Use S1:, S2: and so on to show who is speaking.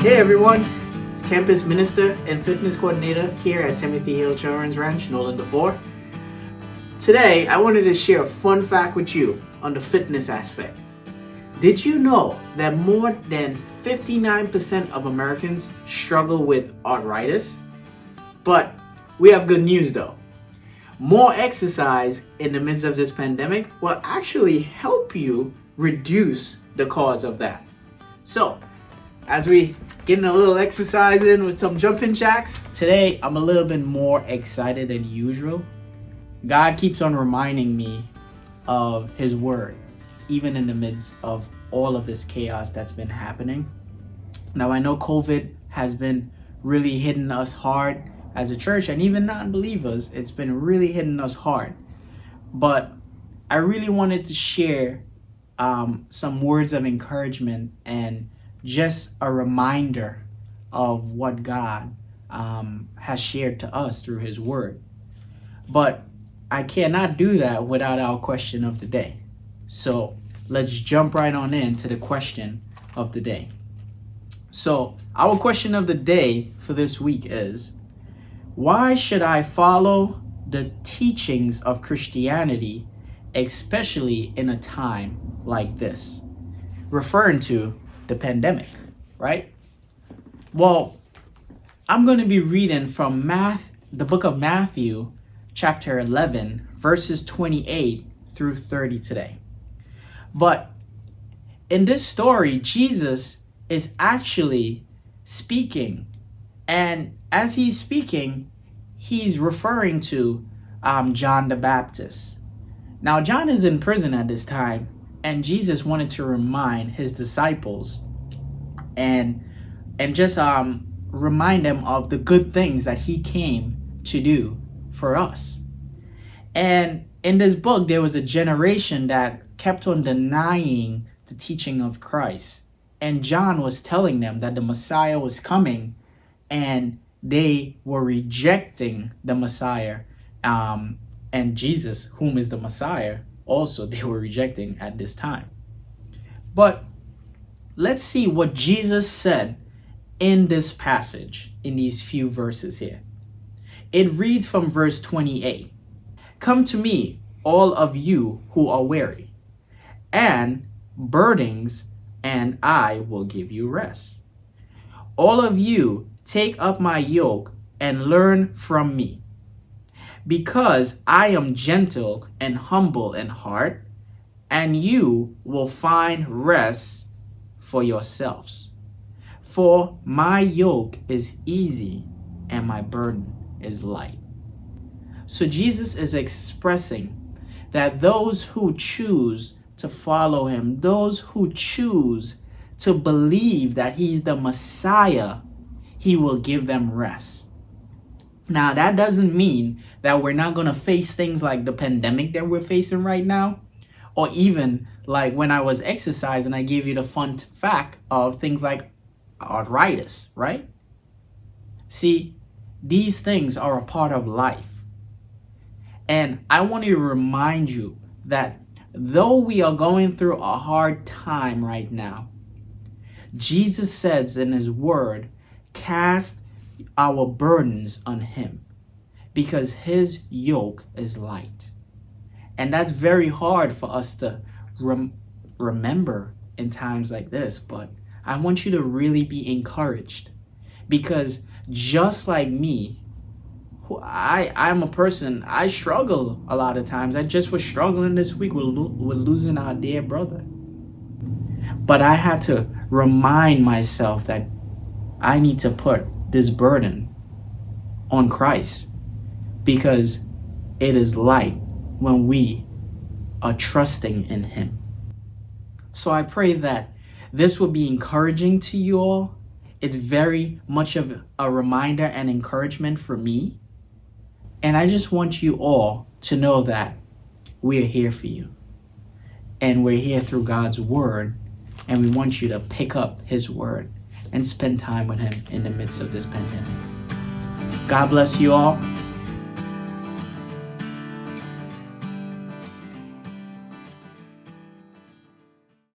S1: Hey everyone, it's Campus Minister and Fitness Coordinator here at Timothy Hill Children's Ranch, Nolan DeVore. Today, I wanted to share a fun fact with you on the fitness aspect. Did you know that more than 59% of Americans struggle with arthritis? But we have good news though. More exercise in the midst of this pandemic will actually help you reduce the cause of that. So, as we getting a little exercise in with some jumping jacks, today I'm a little bit more excited than usual. God keeps on reminding me of His Word, even in the midst of all of this chaos that's been happening. Now, I know COVID has been really hitting us hard as a church, and even non-believers, it's been really hitting us hard. But I really wanted to share some words of encouragement and just a reminder of what God has shared to us through His Word. But I cannot do that without our question of the day. So let's jump right on into the question of the day. So our question of the day for this week is, why should I follow the teachings of Christianity, especially in a time like this? Referring to the pandemic, right? Well, I'm going to be reading from the book of Matthew, chapter 11, verses 28 through 30 today. But in this story, Jesus is actually speaking. And as he's speaking, he's referring to John the Baptist. Now, John is in prison at this time, and Jesus wanted to remind his disciples and just remind them of the good things that he came to do for us. And in this book, there was a generation that kept on denying the teaching of Christ. And John was telling them that the Messiah was coming, and they were rejecting the Messiah. And Jesus, whom is the Messiah, also they were rejecting at this time. But let's see what Jesus said in this passage, in these few verses here. It reads from verse 28. Come to me, all of you who are weary and burdens, and I will give you rest. All of you take up my yoke and learn from me, because I am gentle and humble in heart, and you will find rest for yourselves. For my yoke is easy and my burden is light. So Jesus is expressing that those who choose to follow him, those who choose to believe that he's the Messiah, he will give them rest. Now, that doesn't mean that we're not going to face things like the pandemic that we're facing right now, or even like when I was exercising, I gave you the fun fact of things like arthritis, right? See, these things are a part of life. And I want to remind you that though we are going through a hard time right now, Jesus says in his word, cast our burdens on him, because his yoke is light. And that's very hard for us to remember in times like this, but I want you to really be encouraged, because just like me, I'm a person, I struggle a lot of times. I just was struggling this week with losing our dear brother. But I had to remind myself that I need to put this burden on Christ, because it is light when we are trusting in him. So I pray that this will be encouraging to you all. It's very much of a reminder and encouragement for me. And I just want you all to know that we are here for you. And we're here through God's word. And we want you to pick up his word and spend time with him in the midst of this pandemic. God bless you all.